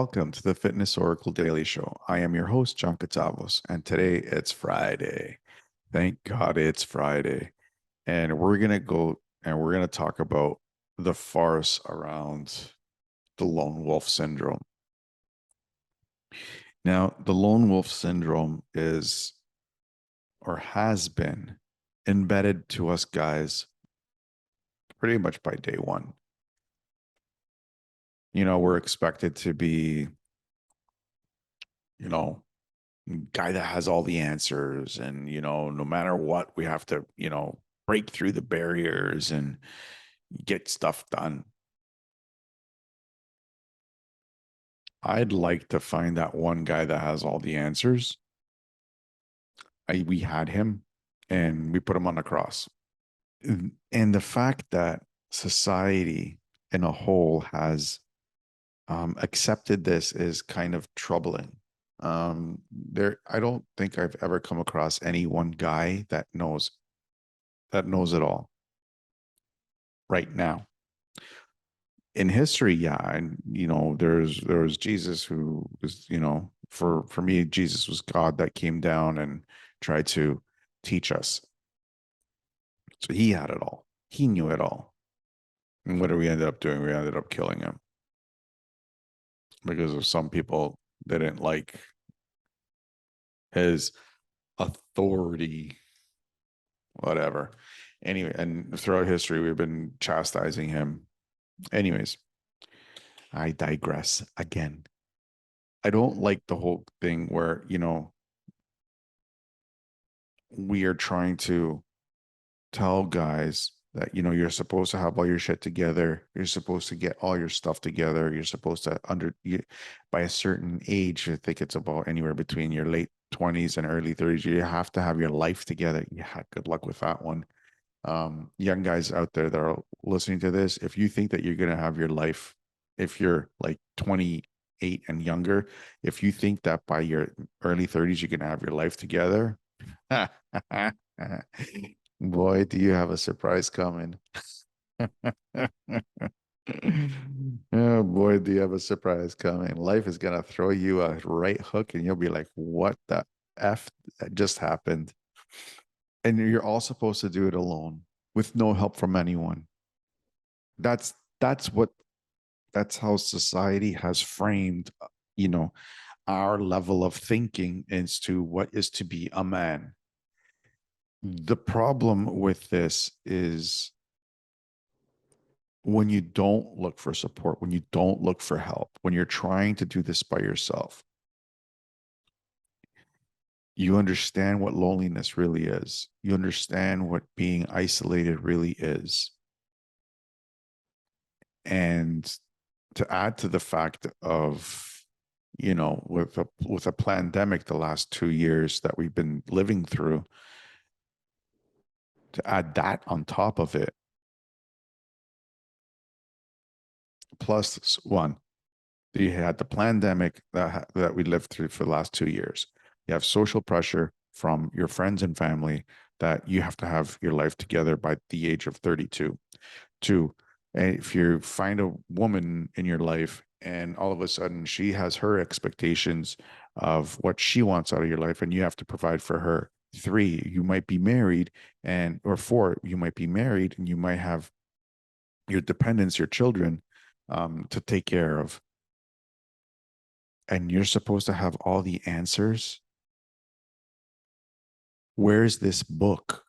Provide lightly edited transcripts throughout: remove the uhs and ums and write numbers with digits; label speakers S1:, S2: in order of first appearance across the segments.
S1: welcome to the Fitness Oracle Daily Show. I am your host, John Catavos, and today it's Friday. Thank God it's Friday. And we're going to talk about the farce around the lone wolf syndrome. Now, the lone wolf syndrome is or has been embedded to us guys pretty much by day one. We're expected to be, guy that has all the answers, and no matter what, we have to break through the barriers and get stuff done. I'd like to find that one guy that has all the answers. We had him and we put him on the cross. And the fact that society in a whole has accepted this is kind of troubling. I don't think I've ever come across any one guy that knows it all right now. In history, yeah, and there was Jesus, who was, for me, Jesus was God that came down and tried to teach us. So he had it all. He knew it all. And what did we end up doing? We ended up killing him because of some people didn't like his authority, whatever. Anyway, and throughout history, we've been chastising him. Anyways, I digress again. I don't like the whole thing where, we are trying to tell guys that, you're supposed to have all your shit together. You're supposed to get all your stuff together. You're supposed to by a certain age, I think it's about anywhere between your late 20s and early 30s, you have to have your life together. Yeah, good luck with that one. Young guys out there that are listening to this, if you think that you're going to have your life, if you're like 28 and younger, if you think that by your early 30s, you're going to have your life together, boy, do you have a surprise coming. Oh boy, do you have a surprise coming. Life is going to throw you a right hook and you'll be like, what the F just happened? And you're all supposed to do it alone with no help from anyone. That's how society has framed, our level of thinking as to what is to be a man. The problem with this is when you don't look for support, when you don't look for help, when you're trying to do this by yourself, you understand what loneliness really is. You understand what being isolated really is. And to add to the fact of, with a pandemic the last 2 years that we've been living through, to add that on top of it, plus one, you had the pandemic that we lived through for the last 2 years. You have social pressure from your friends and family that you have to have your life together by the age of 32. Two, and if you find a woman in your life and all of a sudden she has her expectations of what she wants out of your life and you have to provide for her. Three, you might be married, or four, you might be married and you might have your dependents, your children, to take care of. And you're supposed to have all the answers. Where's this book?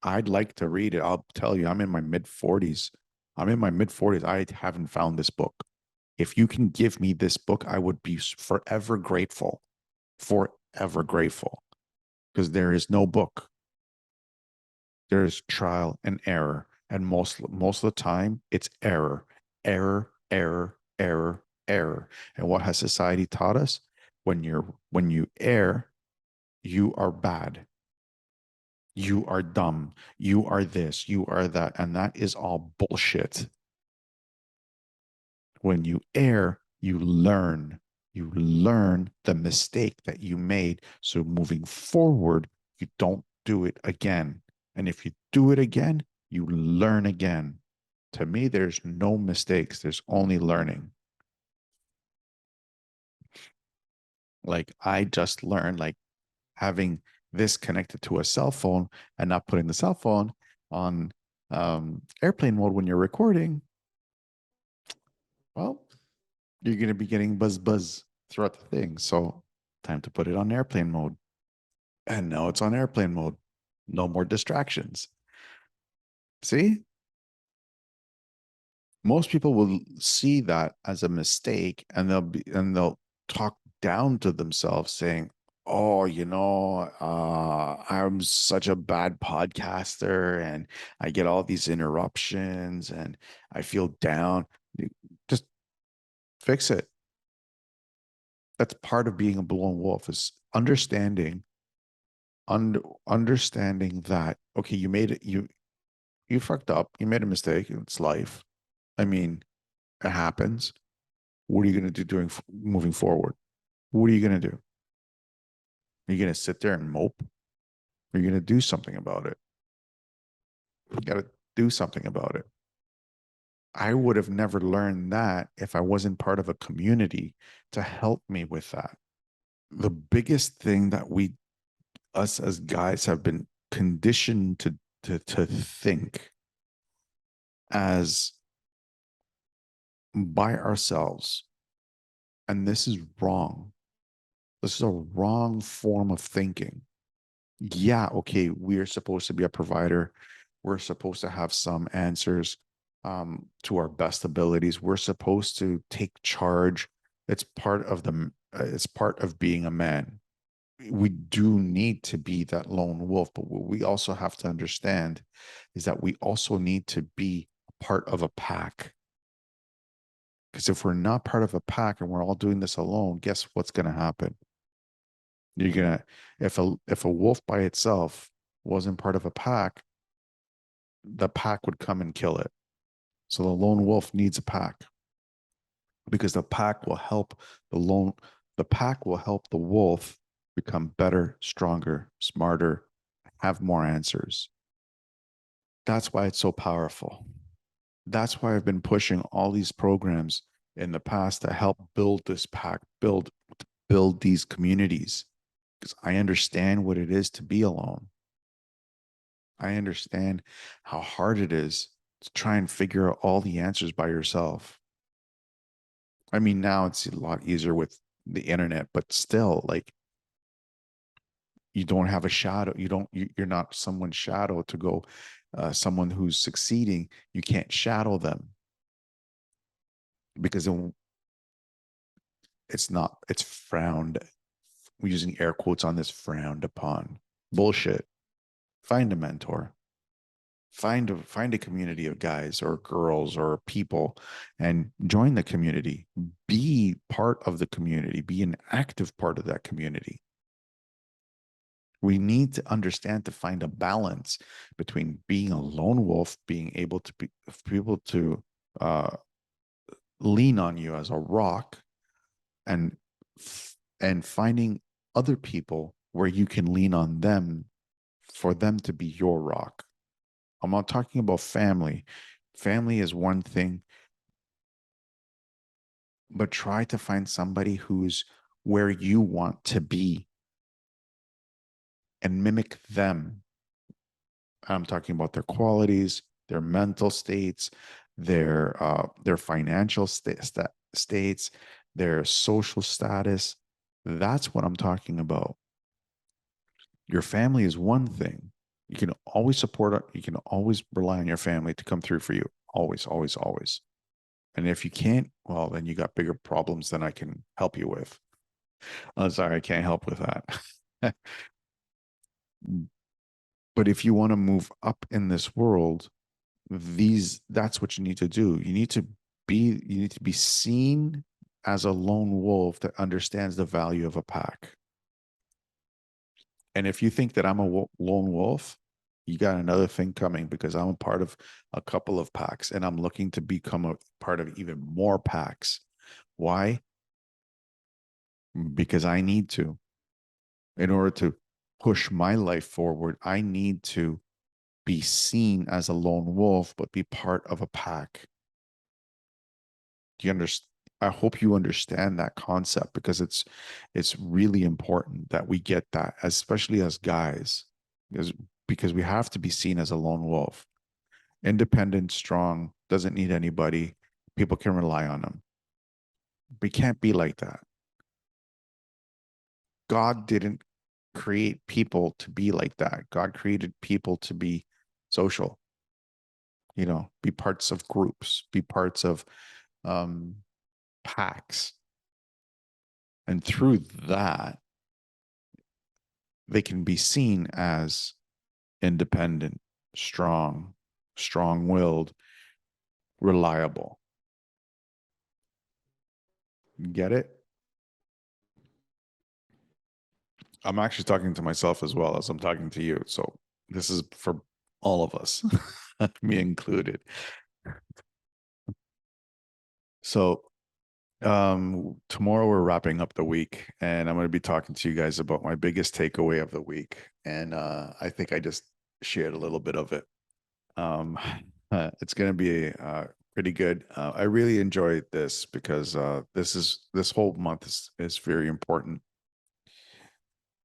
S1: I'd like to read it. I'll tell you, I'm in my mid 40s. I haven't found this book. If you can give me this book, I would be forever grateful. Forever grateful. Because there is no book. There is trial and error. And most of the time, it's error. Error, error, error, error. And what has society taught us? When you err, you are bad. You are dumb. You are this. You are that. And that is all bullshit. When you err, you learn. You learn the mistake that you made. So moving forward, you don't do it again. And if you do it again, you learn again. To me, there's no mistakes. There's only learning. Like I just learned, like having this connected to a cell phone and not putting the cell phone on airplane mode when you're recording, well, you're going to be getting buzz throughout the thing. So time to put it on airplane mode. And now it's on airplane mode. No more distractions. See, most people will see that as a mistake and they'll talk down to themselves saying, oh, I'm such a bad podcaster and I get all these interruptions and I feel down. Just fix it. That's part of being a lone wolf, is understanding that, okay, you made it, you fucked up, you made a mistake, it's life. I mean, it happens. What are you going to do moving forward? What are you going to do? Are you going to sit there and mope? Are you going to do something about it? You got to do something about it. I would have never learned that if I wasn't part of a community to help me with that. The biggest thing that us as guys have been conditioned to think as by ourselves, and this is wrong. This is a wrong form of thinking. Yeah, okay, we're supposed to be a provider. We're supposed to have some answers to our best abilities. We're supposed to take charge. It's part of being a man. We do need to be that lone wolf, but what we also have to understand is that we also need to be part of a pack. Because if we're not part of a pack and we're all doing this alone, guess what's going to happen? You're gonna if a wolf by itself wasn't part of a pack, the pack would come and kill it. So the lone wolf needs a pack because the pack will help the wolf become better, stronger, smarter, have more answers. That's why it's so powerful. That's why I've been pushing all these programs in the past to help build this pack, build these communities, because I understand what it is to be alone. I understand how hard it is to try and figure out all the answers by yourself. I mean, now it's a lot easier with the internet, but still, like, you don't have a shadow. You're not someone's shadow to go, someone who's succeeding. You can't shadow them because it's frowned. We're using air quotes on this, frowned upon. Bullshit. Find a mentor. Find a community of guys or girls or people and join the community. Be part of the community. Be an active part of that community. We need to understand to find a balance between being a lone wolf, being able to be people to uh, lean on you as a rock, and and finding other people where you can lean on them for them to be your rock. I'm not talking about family. Family is one thing, but try to find somebody who's where you want to be and mimic them. I'm talking about their qualities, their mental states, their financial states, their social status. That's what I'm talking about. Your family is one thing. You can always you can always rely on your family to come through for you. Always, always, always. And if you can't, well, then you got bigger problems than I can help you with. I'm sorry, I can't help with that. But if you want to move up in this world, that's what you need to do. You need to be seen as a lone wolf that understands the value of a pack. And if you think that I'm a lone wolf, you got another thing coming, because I'm a part of a couple of packs and I'm looking to become a part of even more packs. Why? Because I need to. In order to push my life forward, I need to be seen as a lone wolf, but be part of a pack. Do you understand? I hope you understand that concept because it's really important that we get that, especially as guys, because we have to be seen as a lone wolf. Independent, strong, doesn't need anybody. People can rely on them. We can't be like that. God didn't create people to be like that. God created people to be social, be parts of groups, be parts of um, packs. And through that, they can be seen as independent, strong, strong willed, reliable. Get it? I'm actually talking to myself as well as I'm talking to you. So this is for all of us, me included. So tomorrow we're wrapping up the week and I'm going to be talking to you guys about my biggest takeaway of the week. And I think I just shared a little bit of it. Um, it's going to be pretty good. I really enjoyed this because this whole month is very important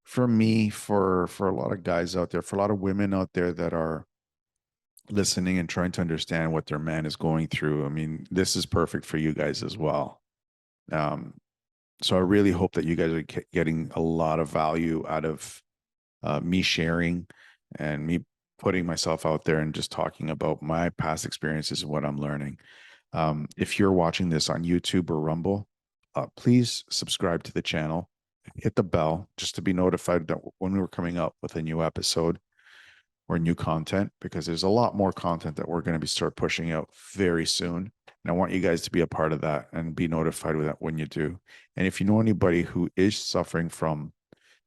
S1: for me, for a lot of guys out there, for a lot of women out there that are listening and trying to understand what their man is going through. I mean, this is perfect for you guys as well. Um, so I really hope that you guys are getting a lot of value out of me sharing and me putting myself out there and just talking about my past experiences and what I'm learning. If you're watching this on YouTube or Rumble, please subscribe to the channel, hit the bell just to be notified that when we're coming up with a new episode or new content, because there's a lot more content that we're going to be start pushing out very soon. And I want you guys to be a part of that and be notified with that when you do. And if you know anybody who is suffering from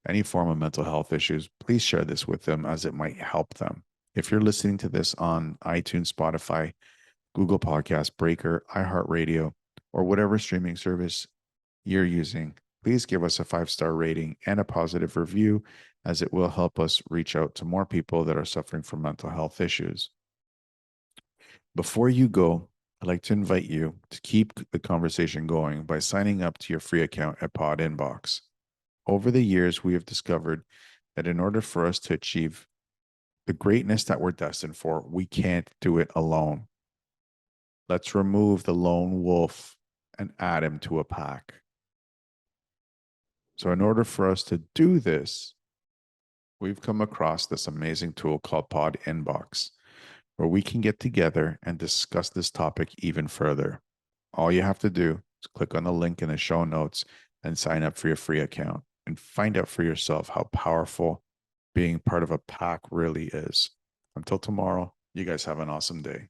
S1: any form of mental health issues, please share this with them as it might help them. If you're listening to this on iTunes, Spotify, Google Podcast, Breaker, iHeartRadio, or whatever streaming service you're using, please give us a 5-star rating and a positive review, as it will help us reach out to more people that are suffering from mental health issues. Before you go, I'd like to invite you to keep the conversation going by signing up to your free account at PodInBox. Over the years, we have discovered that in order for us to achieve the greatness that we're destined for, we can't do it alone. Let's remove the lone wolf and add him to a pack. So in order for us to do this, we've come across this amazing tool called PodInBox, where we can get together and discuss this topic even further. All you have to do is click on the link in the show notes and sign up for your free account and find out for yourself how powerful being part of a pack really is. Until tomorrow, you guys have an awesome day.